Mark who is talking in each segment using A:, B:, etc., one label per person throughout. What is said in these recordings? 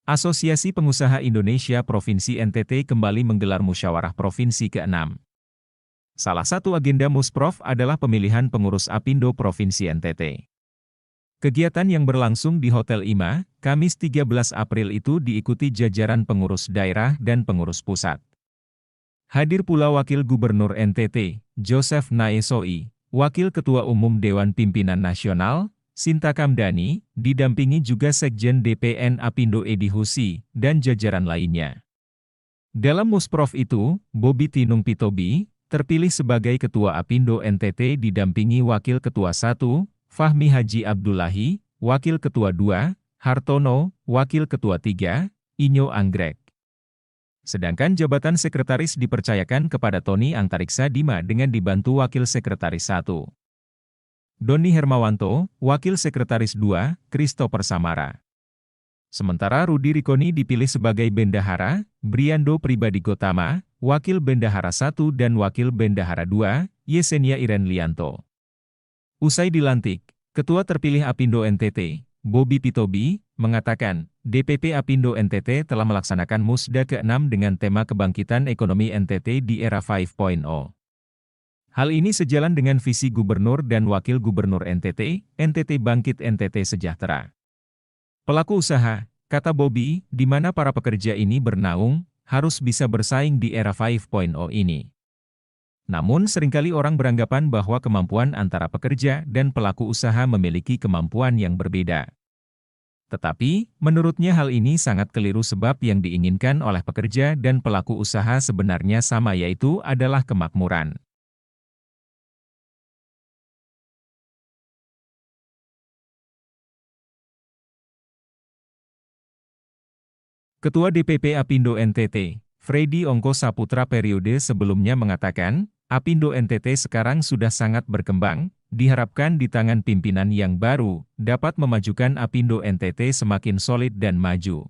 A: Asosiasi Pengusaha Indonesia Provinsi NTT kembali menggelar Musyawarah Provinsi ke-6. Salah satu agenda Musprov adalah pemilihan pengurus Apindo Provinsi NTT. Kegiatan yang berlangsung di Hotel IMA, Kamis 13 April itu diikuti jajaran pengurus daerah dan pengurus pusat. Hadir pula Wakil Gubernur NTT, Joseph Naesoi, Wakil Ketua Umum Dewan Pimpinan Nasional, Sinta Kamdani, didampingi juga Sekjen DPN Apindo Edi Husi, dan jajaran lainnya. Dalam Musprov itu, Bobi Tinung Pitobi terpilih sebagai Ketua Apindo NTT didampingi Wakil Ketua 1, Fahmi Haji Abdullahi, Wakil Ketua 2, Hartono, Wakil Ketua 3, Inyo Anggrek. Sedangkan jabatan Sekretaris dipercayakan kepada Tony Antariksa Dima dengan dibantu Wakil Sekretaris 1. Doni Hermawanto, Wakil Sekretaris 2, Christopher Samara. Sementara Rudi Rikoni dipilih sebagai Bendahara, Briando Pribadi Gotama, Wakil Bendahara 1 dan Wakil Bendahara 2, Yesenia Irenlianto. Usai dilantik, Ketua terpilih Apindo NTT, Bobi Pitobi, mengatakan, DPP Apindo NTT telah melaksanakan Musda ke-6 dengan tema Kebangkitan Ekonomi NTT di Era 5.0. Hal ini sejalan dengan visi Gubernur dan Wakil Gubernur NTT, NTT Bangkit NTT Sejahtera. Pelaku usaha, kata Bobi, di mana para pekerja ini bernaung, harus bisa bersaing di era 5.0 ini. Namun seringkali orang beranggapan bahwa kemampuan antara pekerja dan pelaku usaha memiliki kemampuan yang berbeda. Tetapi, menurutnya hal ini sangat keliru sebab yang diinginkan oleh pekerja dan pelaku usaha sebenarnya sama yaitu adalah kemakmuran. Ketua DPP Apindo NTT, Freddy Ongko Saputra periode sebelumnya mengatakan, Apindo NTT sekarang sudah sangat berkembang, diharapkan di tangan pimpinan yang baru, dapat memajukan Apindo NTT semakin solid dan maju.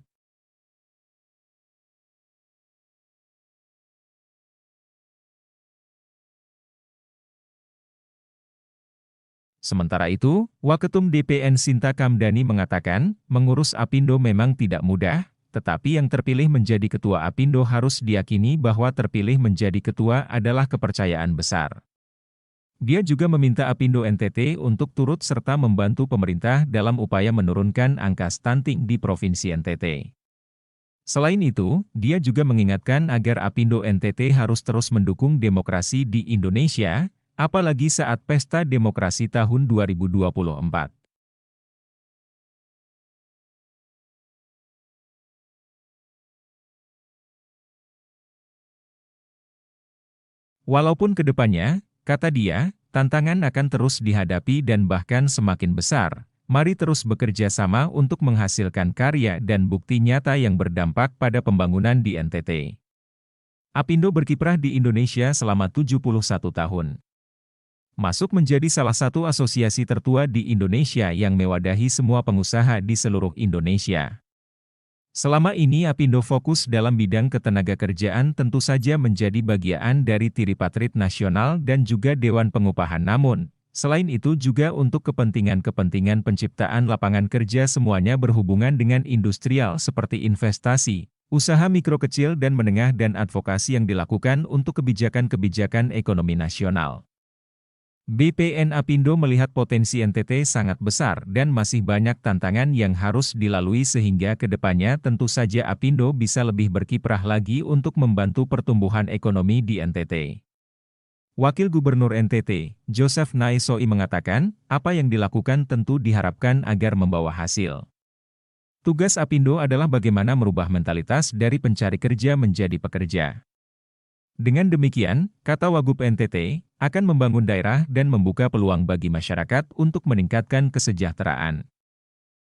A: Sementara itu, Waketum DPN Sinta Kamdani mengatakan, mengurus Apindo memang tidak mudah, tetapi yang terpilih menjadi Ketua Apindo harus diyakini bahwa terpilih menjadi Ketua adalah kepercayaan besar. Dia juga meminta Apindo NTT untuk turut serta membantu pemerintah dalam upaya menurunkan angka stunting di Provinsi NTT. Selain itu, dia juga mengingatkan agar Apindo NTT harus terus mendukung demokrasi di Indonesia, apalagi saat Pesta Demokrasi tahun 2024. Walaupun kedepannya, kata dia, tantangan akan terus dihadapi dan bahkan semakin besar, mari terus bekerja sama untuk menghasilkan karya dan bukti nyata yang berdampak pada pembangunan di NTT. Apindo berkiprah di Indonesia selama 71 tahun. Masuk menjadi salah satu asosiasi tertua di Indonesia yang mewadahi semua pengusaha di seluruh Indonesia. Selama ini Apindo fokus dalam bidang ketenagakerjaan tentu saja menjadi bagian dari Tripartit Nasional dan juga Dewan Pengupahan namun, selain itu juga untuk kepentingan-kepentingan penciptaan lapangan kerja semuanya berhubungan dengan industrial seperti investasi, usaha mikro kecil dan menengah dan advokasi yang dilakukan untuk kebijakan-kebijakan ekonomi nasional. BPN Apindo melihat potensi NTT sangat besar dan masih banyak tantangan yang harus dilalui sehingga kedepannya tentu saja Apindo bisa lebih berkiprah lagi untuk membantu pertumbuhan ekonomi di NTT. Wakil Gubernur NTT, Joseph Naesoi mengatakan, apa yang dilakukan tentu diharapkan agar membawa hasil. Tugas Apindo adalah bagaimana merubah mentalitas dari pencari kerja menjadi pekerja. Dengan demikian, kata Wagub NTT, akan membangun daerah dan membuka peluang bagi masyarakat untuk meningkatkan kesejahteraan.